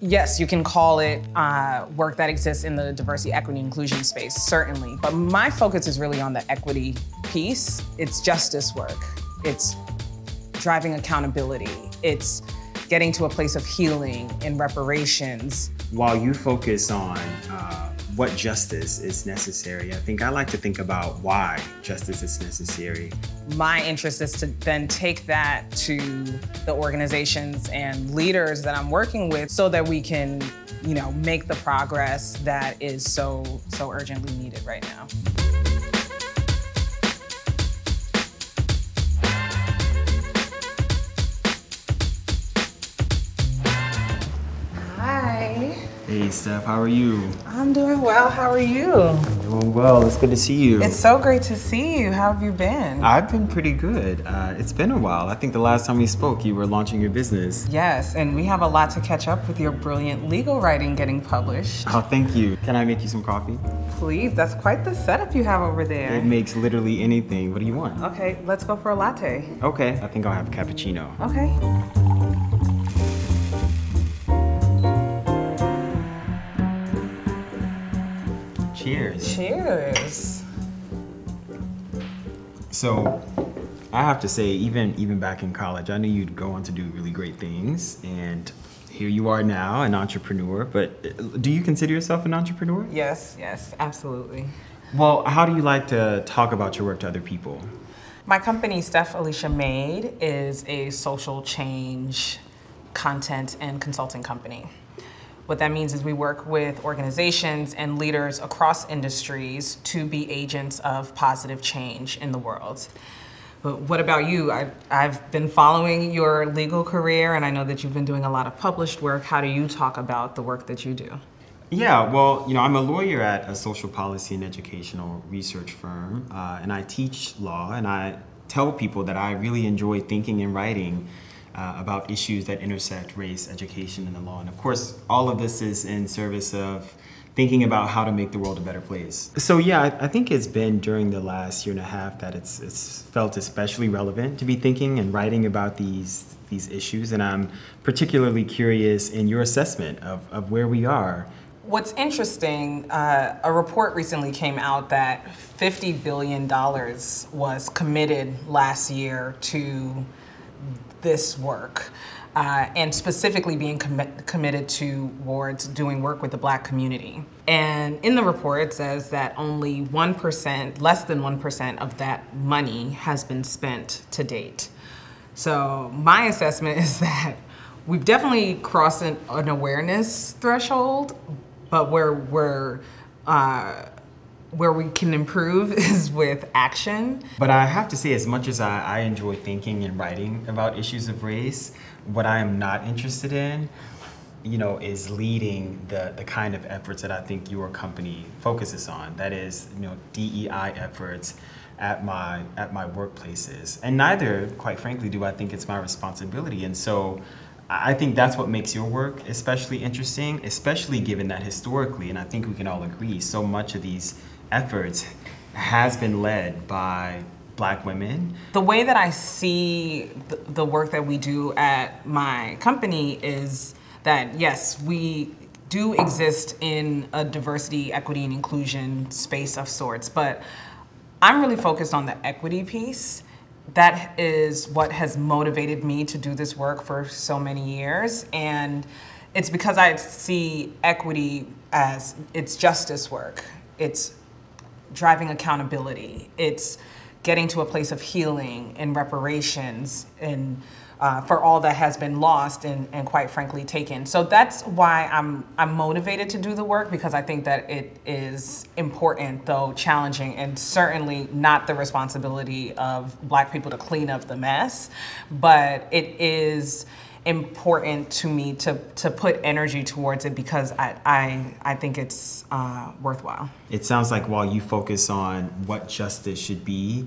Yes, you can call it work that exists in the diversity, equity, inclusion space, certainly. But my focus is really on the equity piece. It's justice work. It's driving accountability. It's getting to a place of healing and reparations. While you focus on what justice is necessary, I think I like to think about why justice is necessary. My interest is to then take that to the organizations and leaders that I'm working with so that we can, make the progress that is so urgently needed right now. Hi. Hey, Stef, how are you? I'm doing well. How are you? Doing well. It's good to see you. It's so great to see you. How have you been? I've been pretty good. It's been a while. I think the last time we spoke, you were launching your business. Yes, and we have a lot to catch up with your brilliant legal writing getting published. Oh, thank you. Can I make you some coffee? Please, that's quite the setup you have over there. It makes literally anything. What do you want? Okay, let's go for a latte. Okay, I think I'll have a cappuccino. Okay. Cheers. Cheers. So, I have to say, even back in college, I knew you'd go on to do really great things, and here you are now, an entrepreneur. But do you consider yourself an entrepreneur? Yes, absolutely. Well, how do you like to talk about your work to other people? My company, Stef, Alicia Made, is a social change content and consulting company. What that means is we work with organizations and leaders across industries to be agents of positive change in the world. But what about you? I've been following your legal career, and I know that you've been doing a lot of published work. How do you talk about the work that you do? Yeah, well, I'm a lawyer at a social policy and educational research firm, and I teach law, and I tell people that I really enjoy thinking and writing about issues that intersect race, education, and the law. And of course, all of this is in service of thinking about how to make the world a better place. So yeah, I think it's been during the last year and a half that it's felt especially relevant to be thinking and writing about these issues. And I'm particularly curious in your assessment of where we are. What's interesting, a report recently came out that $50 billion was committed last year to this work, and specifically being committed towards doing work with the Black community. And in the report, it says that only 1%, less than 1% of that money has been spent to date. So my assessment is that we've definitely crossed an awareness threshold, but where we can improve is with action. But I have to say, as much as I enjoy thinking and writing about issues of race, what I am not interested in, is leading the kind of efforts that I think your company focuses on. That is, DEI efforts at my workplaces. And neither, quite frankly, do I think it's my responsibility. And so I think that's what makes your work especially interesting, especially given that historically, and I think we can all agree, so much of these efforts has been led by Black women. The way that I see the work that we do at my company is that, yes, we do exist in a diversity, equity, and inclusion space of sorts, but I'm really focused on the equity piece. That is what has motivated me to do this work for so many years, and it's because I see equity as it's justice work. It's driving accountability. It's getting to a place of healing and reparations and for all that has been lost and quite frankly taken. So that's why I'm motivated to do the work, because I think that it is important, though challenging, and certainly not the responsibility of Black people to clean up the mess, but it is important to me to put energy towards it because I think it's worthwhile. It sounds like while you focus on what justice should be,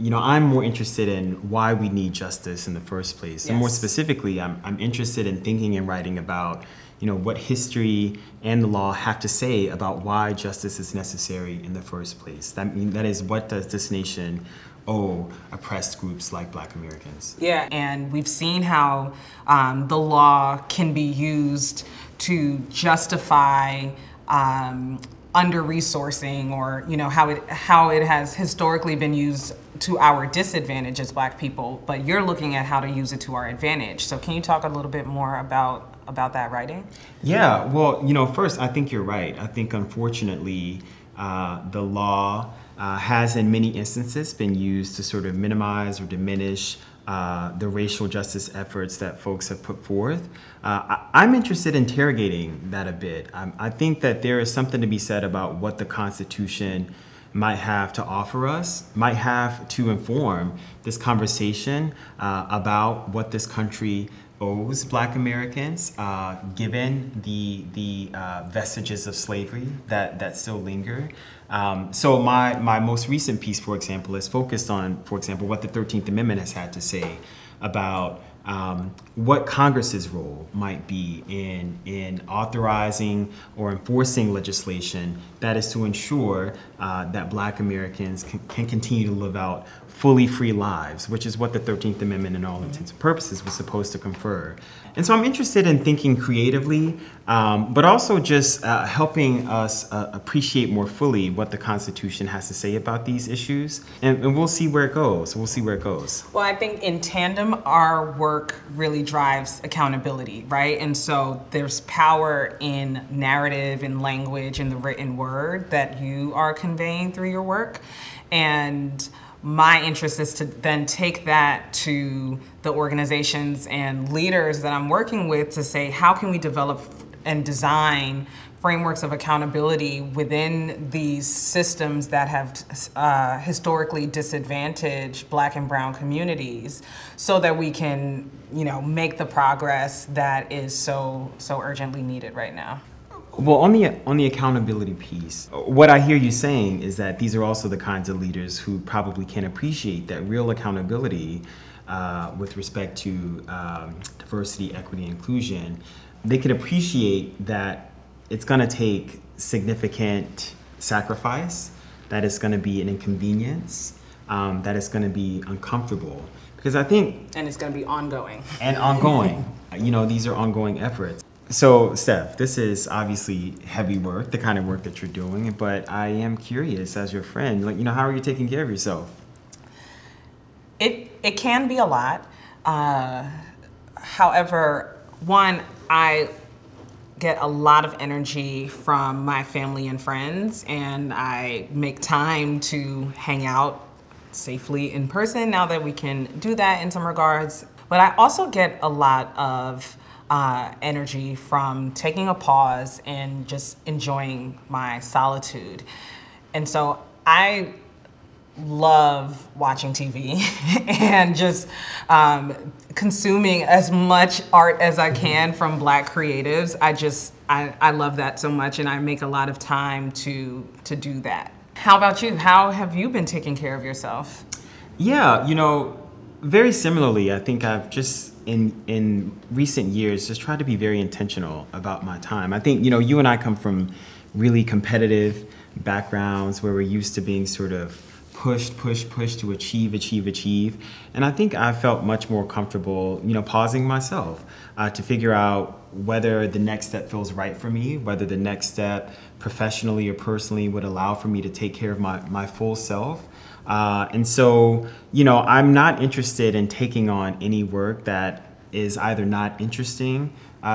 I'm more interested in why we need justice in the first place. Yes. And more specifically, I'm interested in thinking and writing about what history and the law have to say about why justice is necessary in the first place. That is, what does this nation owe oppressed groups like Black Americans? Yeah, and we've seen how the law can be used to justify under-resourcing, or how it has historically been used to our disadvantage as Black people, but you're looking at how to use it to our advantage. So can you talk a little bit more about that writing? Yeah, well, first, I think you're right. I think, unfortunately, the law has in many instances been used to sort of minimize or diminish the racial justice efforts that folks have put forth. I'm interested in interrogating that a bit. I think that there is something to be said about what the Constitution might have to offer us, might have to inform this conversation about what this country owes Black Americans, given the vestiges of slavery that still linger. So my most recent piece, for example, is focused on, for example, what the 13th Amendment has had to say about what Congress's role might be in authorizing or enforcing legislation that is to ensure that Black Americans can continue to live out fully free lives, which is what the 13th Amendment in all intents and purposes was supposed to confer. And so I'm interested in thinking creatively, but also just helping us appreciate more fully what the Constitution has to say about these issues. And we'll see where it goes. Well, I think in tandem, our work really drives accountability, right? And so there's power in narrative, in language, in the written word that you are conveying through your work. And my interest is to then take that to the organizations and leaders that I'm working with to say, how can we develop and design frameworks of accountability within these systems that have historically disadvantaged Black and brown communities, so that we can, make the progress that is so urgently needed right now. Well, on the accountability piece, what I hear you saying is that these are also the kinds of leaders who probably can appreciate that real accountability with respect to diversity, equity, inclusion. They can appreciate that it's going to take significant sacrifice, that it's going to be an inconvenience, that it's going to be uncomfortable. Because I think... And it's going to be ongoing. And ongoing. These are ongoing efforts. So, Stef, this is obviously heavy work, the kind of work that you're doing, but I am curious, as your friend, how are you taking care of yourself? It can be a lot. However, one, I get a lot of energy from my family and friends, and I make time to hang out safely in person now that we can do that in some regards. But I also get a lot of energy from taking a pause and just enjoying my solitude. And so I love watching TV and just consuming as much art as I can from Black creatives. I love that so much, and I make a lot of time to do that. How about you? How have you been taking care of yourself? Yeah, very similarly, I think I've just in recent years just tried to be very intentional about my time. I think, you and I come from really competitive backgrounds where we're used to being sort of push to achieve. And I think I felt much more comfortable, pausing myself to figure out whether the next step feels right for me, whether the next step professionally or personally would allow for me to take care of my full self. And so, I'm not interested in taking on any work that is either not interesting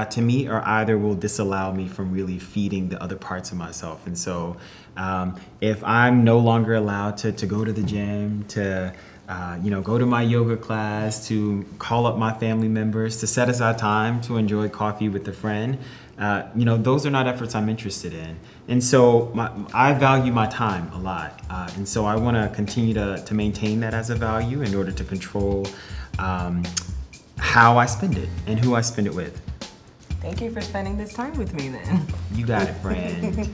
to me or either will disallow me from really feeding the other parts of myself. And so if I'm no longer allowed to go to the gym, to go to my yoga class, to call up my family members, to set aside time to enjoy coffee with a friend, those are not efforts I'm interested in. And so I value my time a lot. And so I want to continue to maintain that as a value in order to control how I spend it and who I spend it with. Thank you for spending this time with me then. You got it, friend.